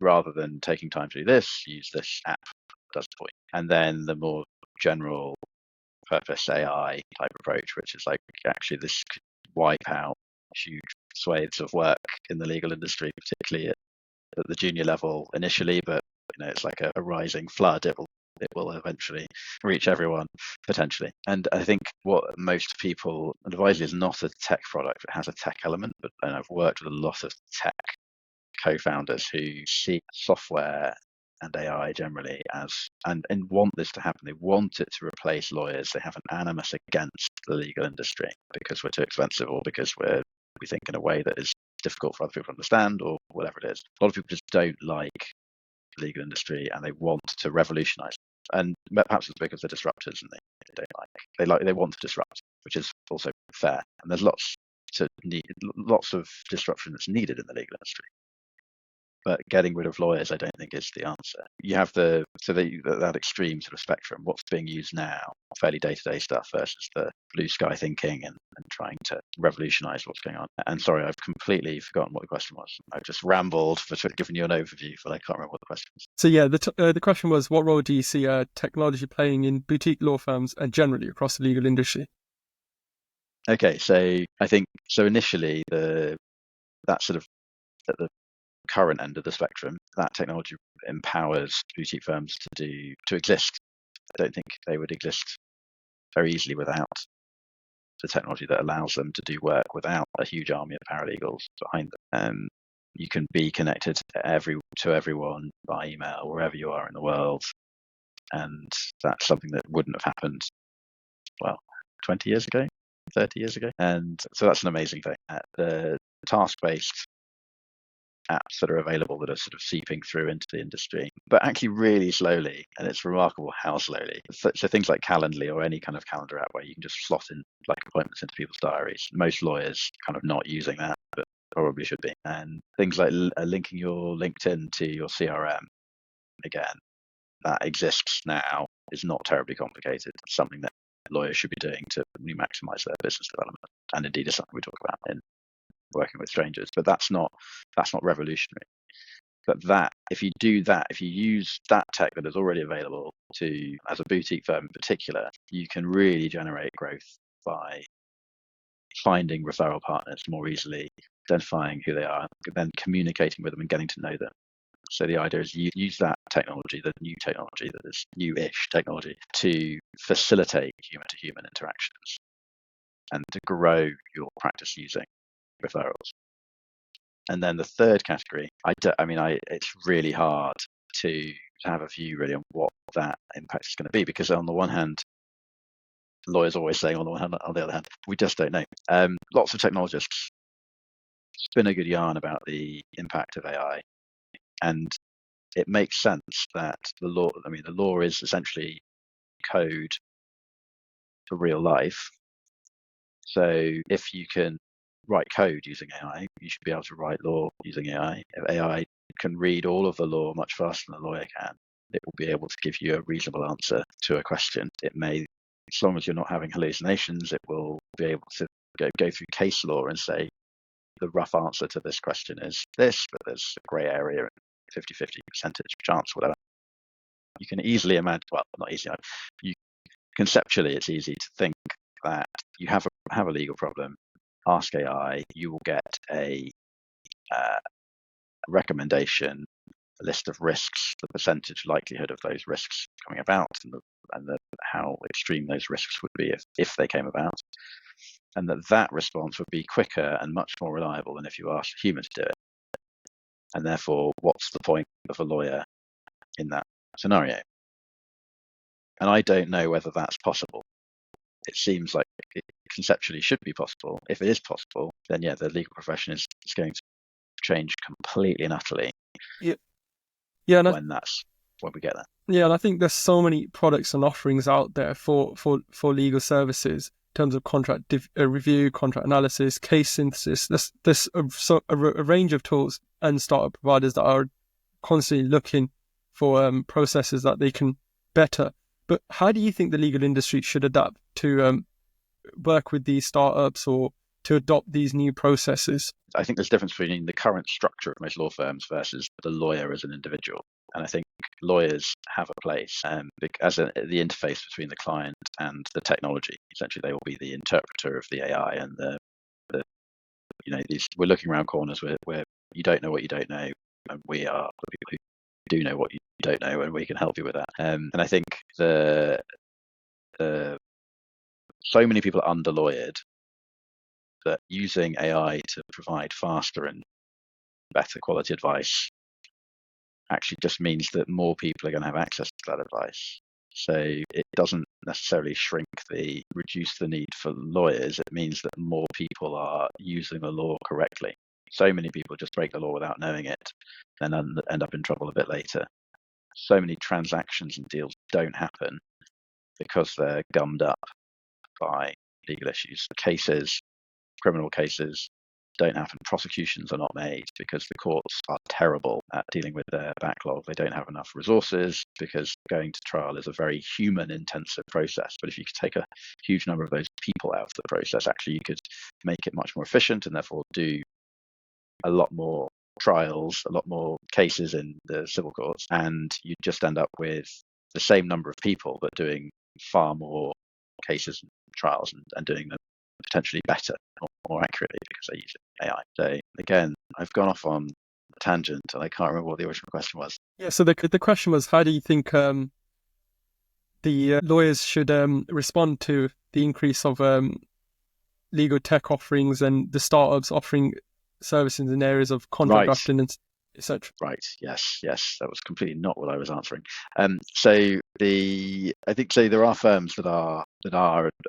rather than taking time to do this, use this app that does it for you. And then the more general purpose AI type approach, which is like actually this could wipe out huge swathes of work in the legal industry, particularly at the junior level initially, but it's like a rising flood. It will eventually reach everyone potentially. And I think what most people, Adviserly is not a tech product, it has a tech element, but I've worked with a lot of tech co-founders who see software and AI generally as, and want this to happen. They want it to replace lawyers. They have an animus against the legal industry because we're too expensive, or because we think in a way that is difficult for other people to understand, or whatever it is. A lot of people just don't like the legal industry and they want to revolutionize. And perhaps it's because they're disruptors and they want to disrupt, which is also fair. And there's lots of disruption that's needed in the legal industry. But getting rid of lawyers, I don't think is the answer. You have that extreme sort of spectrum. What's being used now, fairly day-to-day stuff, versus the blue sky thinking and trying to revolutionize what's going on. And sorry, I've completely forgotten what the question was. I've just rambled for giving you an overview, but I can't remember what the question was. So yeah, the question was, what role do you see technology playing in boutique law firms and generally across the legal industry? Okay, so I think initially that sort of at the current end of the spectrum, that technology empowers boutique firms to exist. I don't think they would exist very easily without the technology that allows them to do work without a huge army of paralegals behind them. You can be connected to everyone by email wherever you are in the world, and that's something that wouldn't have happened 20 years ago, 30 years ago. And so that's an amazing thing. The task-based apps that are available that are sort of seeping through into the industry, but actually really slowly, and it's remarkable how slowly. So things like Calendly, or any kind of calendar app where you can just slot in like appointments into people's diaries. Most lawyers kind of not using that, but probably should be. And things like linking your LinkedIn to your CRM, again, that exists now, is not terribly complicated. It's something that lawyers should be doing to really maximize their business development. And indeed, it's something we talk about in working with strangers. But that's not revolutionary. But that, if you do that, if you use that tech that is already available to, as a boutique firm in particular, you can really generate growth by finding referral partners more easily, identifying who they are, then communicating with them and getting to know them. So the idea is you use that technology, the new technology, that is new-ish technology, to facilitate human-to-human interactions and to grow your practice using referrals. And then the third category, it's really hard to have a view really on what that impact is going to be, because on the one hand, lawyers always saying on the one hand, on the other hand, we just don't know. Lots of technologists spin a good yarn about the impact of AI, and it makes sense that the law is essentially code for real life. So if you can write code using AI, you should be able to write law using AI. If AI can read all of the law much faster than a lawyer can, it will be able to give you a reasonable answer to a question. It may, as long as you're not having hallucinations, it will be able to go through case law and say, the rough answer to this question is this, but there's a grey area, 50-50 percentage chance, whatever. You can easily imagine, well, not easily, conceptually it's easy to think that you have a legal problem, ask AI, you will get a recommendation, a list of risks, the percentage likelihood of those risks coming about, and how extreme those risks would be if they came about, and that response would be quicker and much more reliable than if you asked a human to do it. And therefore, what's the point of a lawyer in that scenario? And I don't know whether that's possible. It seems like it conceptually should be possible. If it is possible, then yeah, the legal profession is going to change completely and utterly. And when we get there. Yeah, and I think there's so many products and offerings out there for legal services in terms of contract review, contract analysis, case synthesis. There's a range of tools and startup providers that are constantly looking for processes that they can better. But how do you think the legal industry should adapt to work with these startups or to adopt these new processes? I think there's a difference between the current structure of most law firms versus the lawyer as an individual. And I think lawyers have a place as the interface between the client and the technology. Essentially, they will be the interpreter of the AI, and we're looking around corners where you don't know what you don't know, and we are the people who do know what you don't know, and we can help you with that. And I think so many people are under-lawyered that using AI to provide faster and better quality advice actually just means that more people are going to have access to that advice. So it doesn't necessarily reduce the need for lawyers. It means that more people are using the law correctly. So many people just break the law without knowing it and end up in trouble a bit later. So many transactions and deals don't happen because they're gummed up by legal issues. Criminal cases don't happen. Prosecutions are not made because the courts are terrible at dealing with their backlog. They don't have enough resources because going to trial is a very human-intensive process. But if you could take a huge number of those people out of the process, actually you could make it much more efficient and therefore do a lot more trials, a lot more cases in the civil courts, and you just end up with the same number of people but doing far more cases and trials and doing them potentially better or more accurately because they use AI. So again, I've gone off on a tangent and I can't remember what the original question was. Yeah, so the question was, how do you think the lawyers should respond to the increase of legal tech offerings and the startups offering services in areas of contract drafting and etc. Right. Yes. That was completely not what I was answering. I think there are firms that are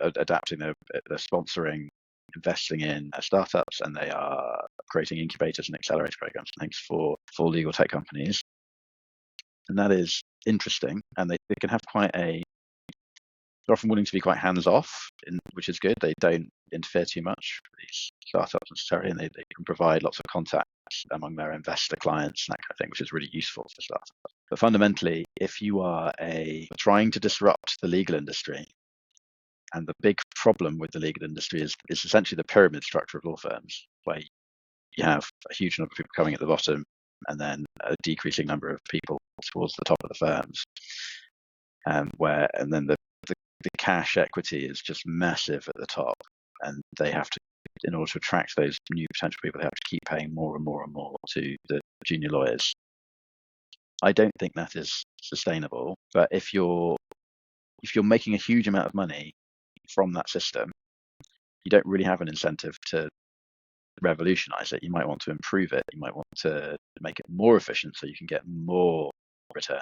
adapting. They're sponsoring, investing in startups, and they are creating incubators and accelerator programs and things for legal tech companies. And that is interesting. And they can have they're often willing to be quite hands-off, which is good. They don't interfere too much with these startups necessarily, and they can provide lots of contacts among their investor clients and that kind of thing, which is really useful for startups. But fundamentally, if you are trying to disrupt the legal industry, And the big problem with the legal industry is essentially the pyramid structure of law firms, where you have a huge number of people coming at the bottom and then a decreasing number of people towards the top of the firms. And then the cash equity is just massive at the top, and they have to, in order to attract those new potential people, they have to keep paying more and more and more to the junior lawyers. I don't think that is sustainable, but if you're making a huge amount of money from that system, you don't really have an incentive to revolutionize it. You might want to improve it. You might want to make it more efficient so you can get more return.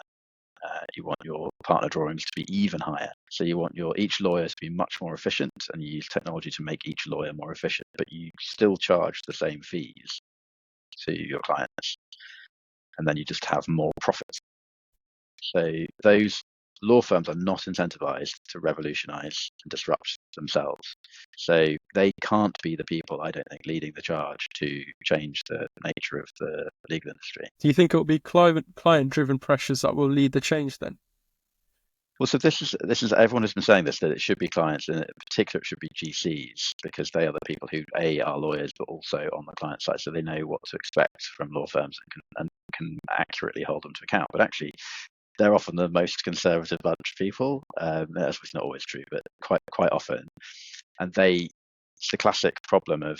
You want your partner drawings to be even higher. So you want each lawyer to be much more efficient, and you use technology to make each lawyer more efficient, but you still charge the same fees to your clients, and then you just have more profits. So those law firms are not incentivized to revolutionize and disrupt themselves. So they can't be the people, I don't think, leading the charge to change the nature of the legal industry. Do you think it will be client-driven pressures that will lead the change then? Well, so this is everyone has been saying this, that it should be clients, and in particular it should be GCs, because they are the people who are lawyers, but also on the client side, so they know what to expect from law firms and can accurately hold them to account. But actually, they're often the most conservative bunch of people. That's not always true, but quite often. And it's the classic problem of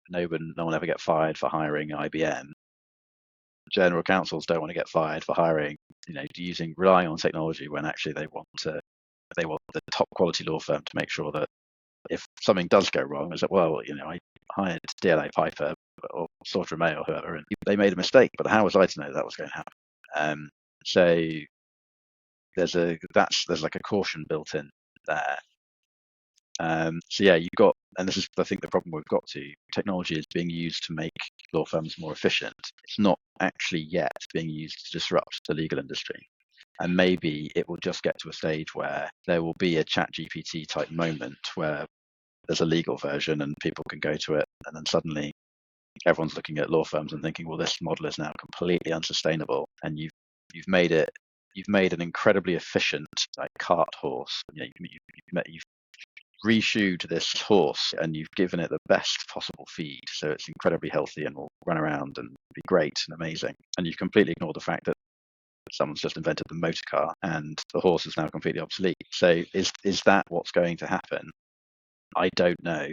no one ever get fired for hiring IBM. General counsels don't want to get fired for hiring, relying on technology when actually they want the top quality law firm to make sure that if something does go wrong, is that, well, I hired DLA Piper or Slaughter May or whoever, and they made a mistake, but how was I to know that was going to happen? So there's like a caution built in there. So yeah, and this is, I think, the problem we've got to. Technology is being used to make law firms more efficient. It's not actually yet being used to disrupt the legal industry. And maybe it will just get to a stage where there will be a ChatGPT type moment where there's a legal version and people can go to it, and then suddenly everyone's looking at law firms and thinking, well, this model is now completely unsustainable, and you've made an incredibly efficient cart horse. You've reshoed this horse and you've given it the best possible feed, so it's incredibly healthy and will run around and be great and amazing. And you've completely ignored the fact that someone's just invented the motor car and the horse is now completely obsolete. So is that what's going to happen? I don't know,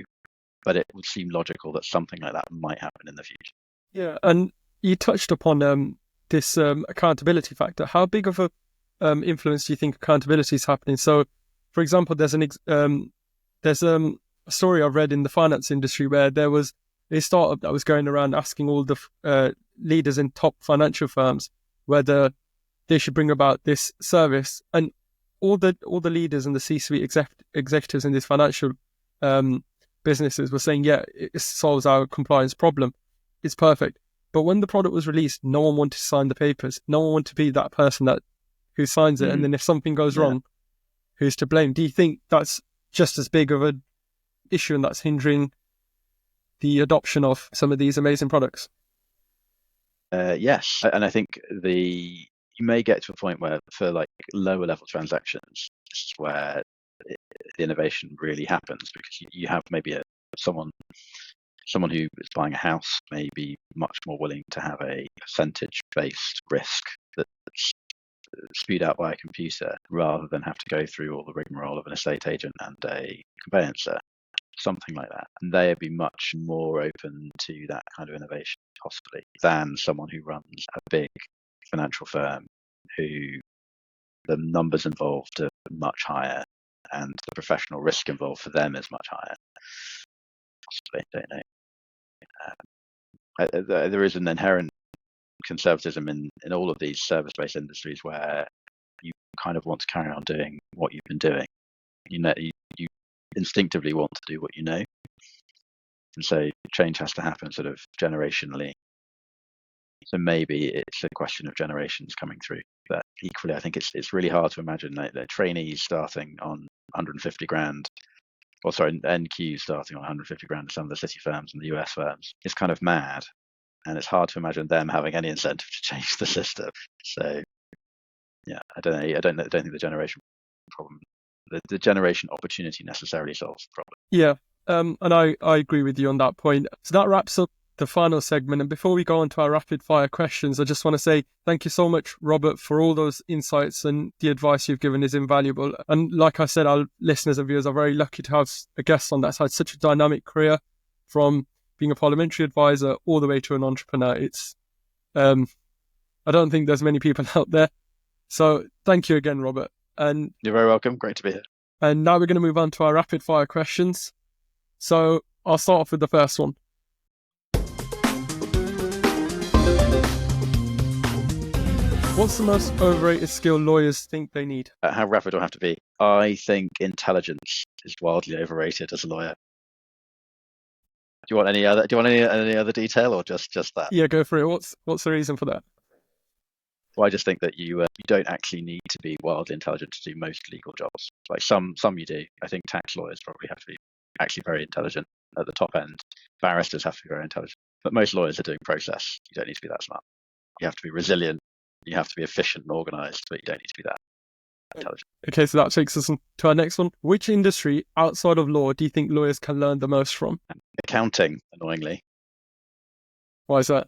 but it would seem logical that something like that might happen in the future. Yeah, and you touched upon this accountability factor. How big of a influence do you think accountability is happening? So, for example, there's a story I've read in the finance industry where there was a startup that was going around asking all the leaders in top financial firms whether they should bring about this service, and all the leaders and the C-suite executives in these financial businesses were saying, yeah, it solves our compliance problem. It's perfect. But when the product was released, no one wanted to sign the papers. No one wanted to be that person who signs it. And then if something goes wrong, who's to blame? Do you think that's just as big of an issue and that's hindering the adoption of some of these amazing products? Yes. And I think you may get to a point where for lower level transactions, this is where the innovation really happens, because you have maybe someone who is buying a house may be much more willing to have a percentage-based risk that's spewed out by a computer rather than have to go through all the rigmarole of an estate agent and a conveyancer, something like that. And they'd be much more open to that kind of innovation, possibly, than someone who runs a big financial firm, who the numbers involved are much higher and the professional risk involved for them is much higher. Possibly, don't know. There is an inherent conservatism in all of these service-based industries where you kind of want to carry on doing what you've been doing. You instinctively want to do what you know, and so change has to happen sort of generationally. So maybe it's a question of generations coming through. But equally, I think it's really hard to imagine trainees starting on 150 grand, NQ starting on 150 grand to some of the city firms and the US firms. It's kind of mad, and it's hard to imagine them having any incentive to change the system. So yeah, I don't think the generation problem the generation opportunity necessarily solves the problem. Yeah, and I agree with you on that point. So that wraps up the final segment. And before we go on to our rapid fire questions, I just want to say thank you so much, Robert, for all those insights, and the advice you've given is invaluable. And like I said, our listeners and viewers are very lucky to have a guest on that's had such a dynamic career, from being a parliamentary advisor all the way to an entrepreneur. It's, I don't think there's many people out there. So thank you again, Robert. And you're very welcome. Great to be here. And now we're going to move on to our rapid fire questions. So I'll start off with the first one. What's the most overrated skill lawyers think they need? How rapid do I have to be? I think intelligence is wildly overrated as a lawyer. Do you want any other detail, or just that? Yeah, go for it. What's the reason for that? Well, I just think that you don't actually need to be wildly intelligent to do most legal jobs. Like some you do. I think tax lawyers probably have to be actually very intelligent at the top end. Barristers have to be very intelligent. But most lawyers are doing process. You don't need to be that smart. You have to be resilient. You have to be efficient and organised, but you don't need to be that intelligent. Okay, so that takes us to our next one. Which industry outside of law do you think lawyers can learn the most from? Accounting, annoyingly. Why is that?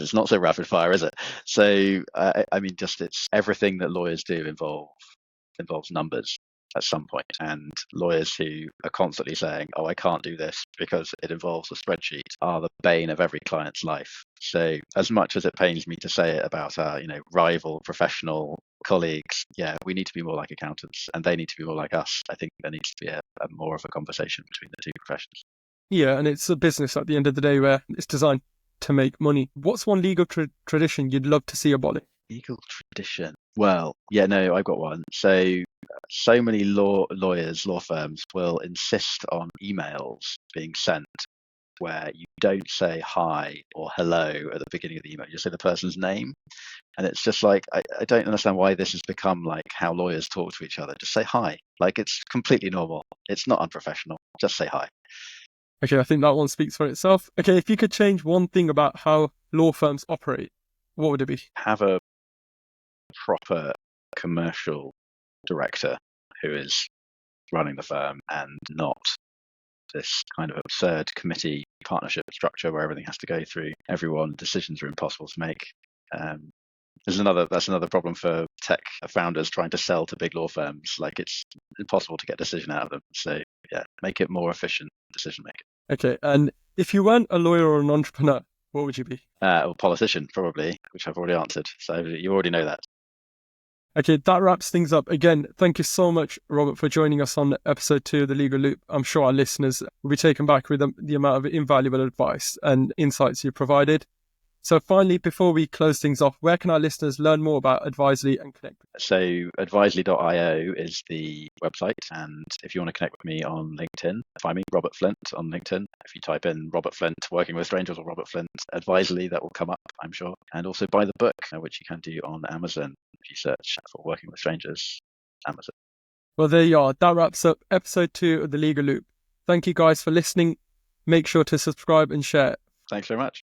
It's not so rapid fire, is it? So, I mean, just it's everything that lawyers do involves numbers at some point. And lawyers who are constantly saying, oh, I can't do this because it involves a spreadsheet, are the bane of every client's life. So as much as it pains me to say it about our, rival professional colleagues, yeah, we need to be more like accountants, and they need to be more like us. I think there needs to be a more of a conversation between the two professions. Yeah, and it's a business at the end of the day where it's designed to make money. What's one legal tradition you'd love to see abolished? Legal tradition? Well, yeah, no, I've got one. So many law firms will insist on emails being sent where you don't say hi or hello at the beginning of the email. You say the person's name. And it's just like, I don't understand why this has become like how lawyers talk to each other. Just say hi. Like, it's completely normal. It's not unprofessional. Just say hi. Okay, I think that one speaks for itself. Okay, if you could change one thing about how law firms operate, what would it be? Have a proper commercial director who is running the firm, and not this kind of absurd committee partnership structure where everything has to go through everyone. Decisions are impossible to make. That's another problem for tech founders trying to sell to big law firms. Like, it's impossible to get a decision out of them. So yeah, make it more efficient decision making. Okay, and if you weren't a lawyer or an entrepreneur, what would you be? A politician, probably, which I've already answered. So you already know that. Okay, that wraps things up. Again, thank you so much, Robert, for joining us on episode 2 of The Legal Loop. I'm sure our listeners will be taken back with the amount of invaluable advice and insights you provided. So finally, before we close things off, where can our listeners learn more about Adviserly and connect? So adviserly.io is the website. And if you want to connect with me on LinkedIn, find me, Robert Flint, on LinkedIn. If you type in Robert Flint, Working with Strangers, or Robert Flint, Adviserly, that will come up, I'm sure. And also buy the book, which you can do on Amazon. If you search for Working with Strangers, Amazon. Well, there you are. That wraps up episode 2 of The Legal Loop. Thank you guys for listening. Make sure to subscribe and share. Thanks very much.